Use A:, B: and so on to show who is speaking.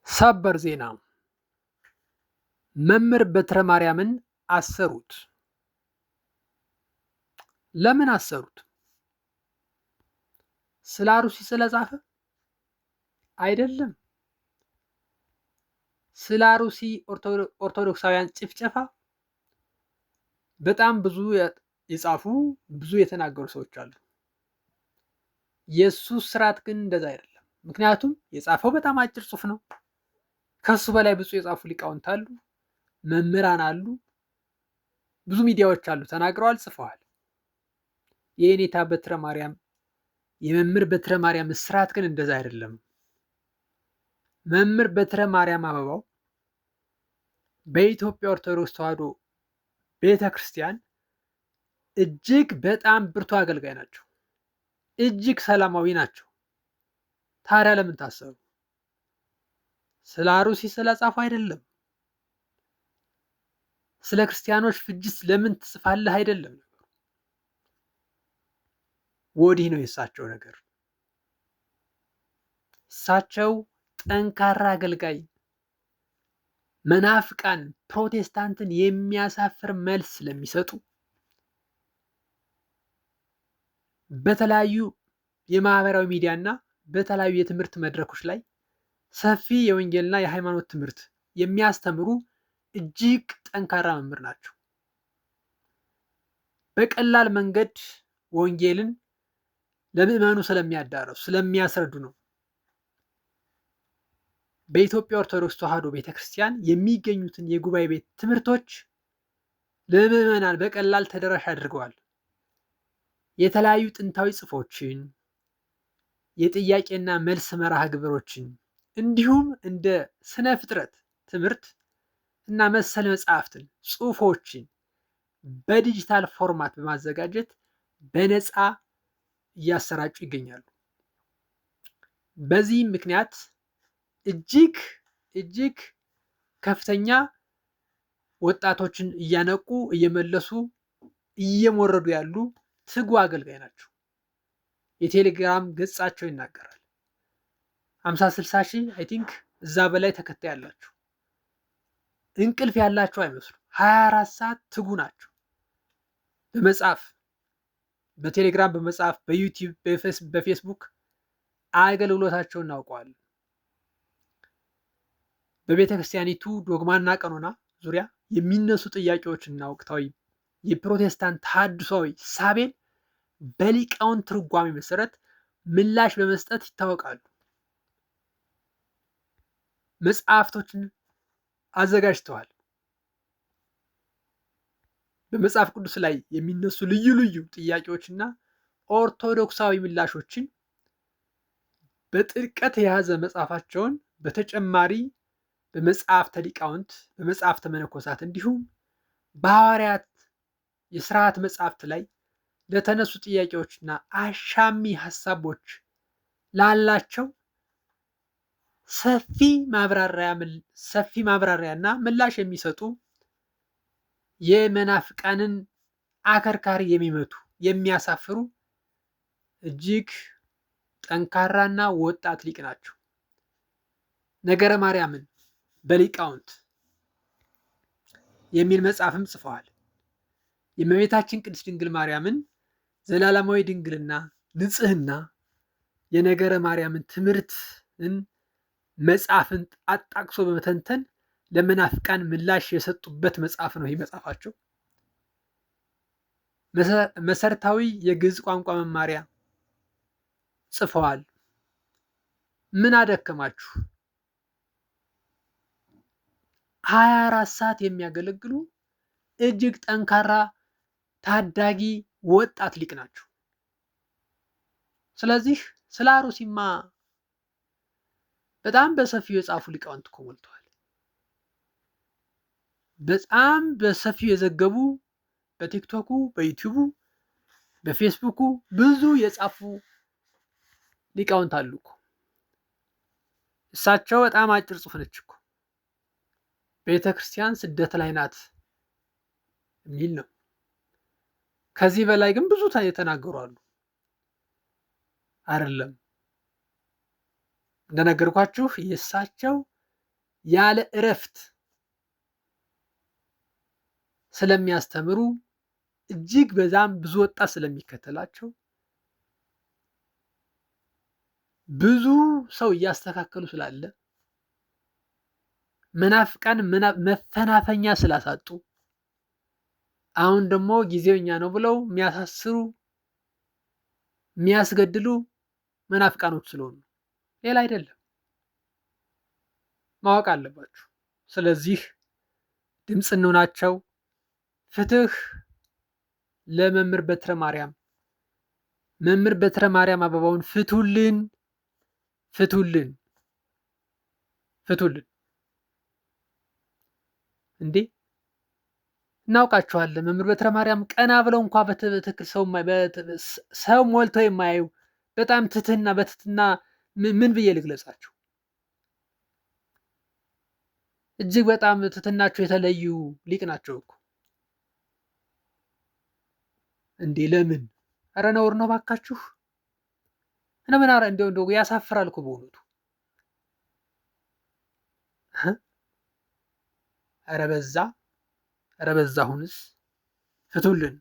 A: ሰበር ዜና መምህር በትረ ማርያምን አሰሩት። ለምን አሰሩት? ስለ አሩሲ ስለጻፈ አይደለም። ስለ አሩሲ ኦርቶዶክሳውያን ጭፍጨፋ በጣም ብዙ የጻፉ ብዙ የተናገሩ ሰዎች አሉ። የሱ ስርዓት ግን እንደዛ አይደለም። ምክንያቱም የጻፈው በጣም አጭር ጽሑፍ ነው። ከሱ በላይ ብዙ የጻፉ ሊቃውንት አሉ፣ መምህራን አሉ፣ ብዙ ሚዲያዎች አሉ፣ ተናግረዋል፣ ጽፈዋል። የኔታ በትረ ማርያም የመምህር በትረ ማርያም ስርዓት ግን እንደዛ አይደለም። መምህር በትረ ማርያም አበባው በኢትዮጵያ ኦርቶዶክስ ተዋሕዶ ቤተ ክርስቲያን እጅግ በጣም ብርቱ አገልጋይ ናቸው። እጅግ ሰላማዊ ናቸው። ታዲያ ለምን ታሰሩ? ስለ አሩሲ ስለጻፉ አይደለም። ስለ ክርስቲያኖች ፍጅት ለምን ትጽፋለህ አይደለም። ወዲህ ነው የእሳቸው ነገር። እሳቸው ጠንካራ አገልጋይ፣ መናፍቃን ፕሮቴስታንትን የሚያሳፍር መልስ ስለሚሰጡ በተለያዩ የማህበራዊ ሚዲያ እና በተለያዩ የትምህርት መድረኮች ላይ ሰፊ የወንጌልና የሃይማኖት ትምህርት የሚያስተምሩ እጅግ ጠንካራ መምህር ናቸው። በቀላል መንገድ ወንጌልን ለምዕመኑ ስለሚያዳረሱ ስለሚያስረዱ ነው። በኢትዮጵያ ኦርቶዶክስ ተዋሕዶ ቤተክርስቲያን የሚገኙትን የጉባኤ ቤት ትምህርቶች ለምዕመናን በቀላል ተደራሽ አድርገዋል። የተለያዩ ጥንታዊ ጽሑፎችን፣ የጥያቄና መልስ መርሃ ግብሮችን እንዲሁም እንደ ስነ ፍጥረት ትምህርት እና መሰል መጽሐፍትን፣ ጽሑፎችን በዲጂታል ፎርማት በማዘጋጀት በነፃ እያሰራጩ ይገኛሉ። በዚህም ምክንያት እጅግ ከፍተኛ ወጣቶችን እያነቁ እየመለሱ እየሞረዱ ያሉ ትጉ አገልጋይ ናቸው። የቴሌግራም ገጻቸው ይናገራል። 50-60 ሺህ አይ ቲንክ እዛ በላይ ተከታይ ያላቸው እንቅልፍ ያላቸው አይመስሉም። 24 ሰዓት ትጉ ናቸው። በመጽሐፍ በቴሌግራም በመጽሐፍ በዩቲዩብ በፌስቡክ አገልግሎታቸውን እናውቀዋለን። በቤተ ክርስቲያኒቱ ዶግማና ቀኖና ዙሪያ የሚነሱ ጥያቄዎችና ወቅታዊ የፕሮቴስታንት ተሐድሶዊ ሳቤን በሊቃውንት ትርጓሜ መሰረት ምላሽ በመስጠት ይታወቃሉ። መጽሐፍቶችን አዘጋጅተዋል። በመጽሐፍ ቅዱስ ላይ የሚነሱ ልዩ ልዩ ጥያቄዎችና ኦርቶዶክሳዊ ምላሾችን በጥልቀት የያዘ መጽሐፋቸውን በተጨማሪ በመጽሐፍተ ሊቃውንት፣ በመጽሐፍተ መነኮሳት እንዲሁም በሐዋርያት የስርዓት መጽሐፍት ላይ ለተነሱ ጥያቄዎችና አሻሚ ሀሳቦች ላላቸው ሰፊ ማብራሪያና ምላሽ የሚሰጡ የመናፍቃንን አከርካሪ የሚመቱ የሚያሳፍሩ እጅግ ጠንካራና ወጣት ሊቅ ናቸው። ነገረ ማርያምን በሊቃውንት የሚል መጽሐፍም ጽፈዋል። የእመቤታችን ቅድስት ድንግል ማርያምን ዘላለማዊ ድንግልና፣ ንጽህና፣ የነገረ ማርያምን ትምህርትን መጽሐፍን አጣቅሶ በመተንተን ለመናፍቃን ምላሽ የሰጡበት መጽሐፍ ነው። ይህ መጽሐፋቸው መሰረታዊ የግዕዝ ቋንቋ መማሪያ ጽፈዋል። ምን አደከማችሁ? 24 ሰዓት የሚያገለግሉ እጅግ ጠንካራ ታዳጊ ወጣት ሊቅ ናቸው። ስለዚህ ስለ አሩሲማ በጣም በሰፊው የጻፉ ሊቃውንት እኮ ሞልተዋል። በጣም በሰፊው የዘገቡ በቲክቶኩ፣ በዩቲዩቡ፣ በፌስቡኩ ብዙ የጻፉ ሊቃውንት አሉ እኮ። እሳቸው በጣም አጭር ጽሑፍ ነች እኮ ቤተ ክርስቲያን ስደት ላይ ናት የሚል ነው። ከዚህ በላይ ግን ብዙ የተናገሩ አሉ። አይደለም እንደነገርኳችሁ የእሳቸው ያለ እረፍት ስለሚያስተምሩ እጅግ በዛም ብዙ ወጣት ስለሚከተላቸው ብዙ ሰው እያስተካከሉ ስላለ መናፍቃን መፈናፈኛ ስላሳጡ አሁን ደግሞ ጊዜው እኛ ነው ብለው የሚያሳስሩ የሚያስገድሉ መናፍቃኖች ስለሆኑ ሌላ አይደለም። ማወቅ አለባችሁ። ስለዚህ ድምፅ እንሆናቸው። ፍትህ ለመምህር በትረ ማርያም። መምህር በትረ ማርያም አበባውን ፍቱልን፣ ፍቱልን፣ ፍቱልን። እንዴ እናውቃቸዋለን። መምህር በትረ ማርያም ቀና ብለው እንኳ በትክክል ሰው ሞልተው የማያዩ በጣም በትህትና ምን ብዬ ልግለጻቸው? እጅግ በጣም ትህትናቸው የተለዩ ሊቅ ናቸው እኮ። እንዴ ለምን? ኧረ ነውር ነው ባካችሁ። ለምን? ኧረ እንደው ያሳፍራል እኮ በእውነቱ። ኧረ በዛ፣ ኧረ በዛ። አሁንስ ፍቱልን።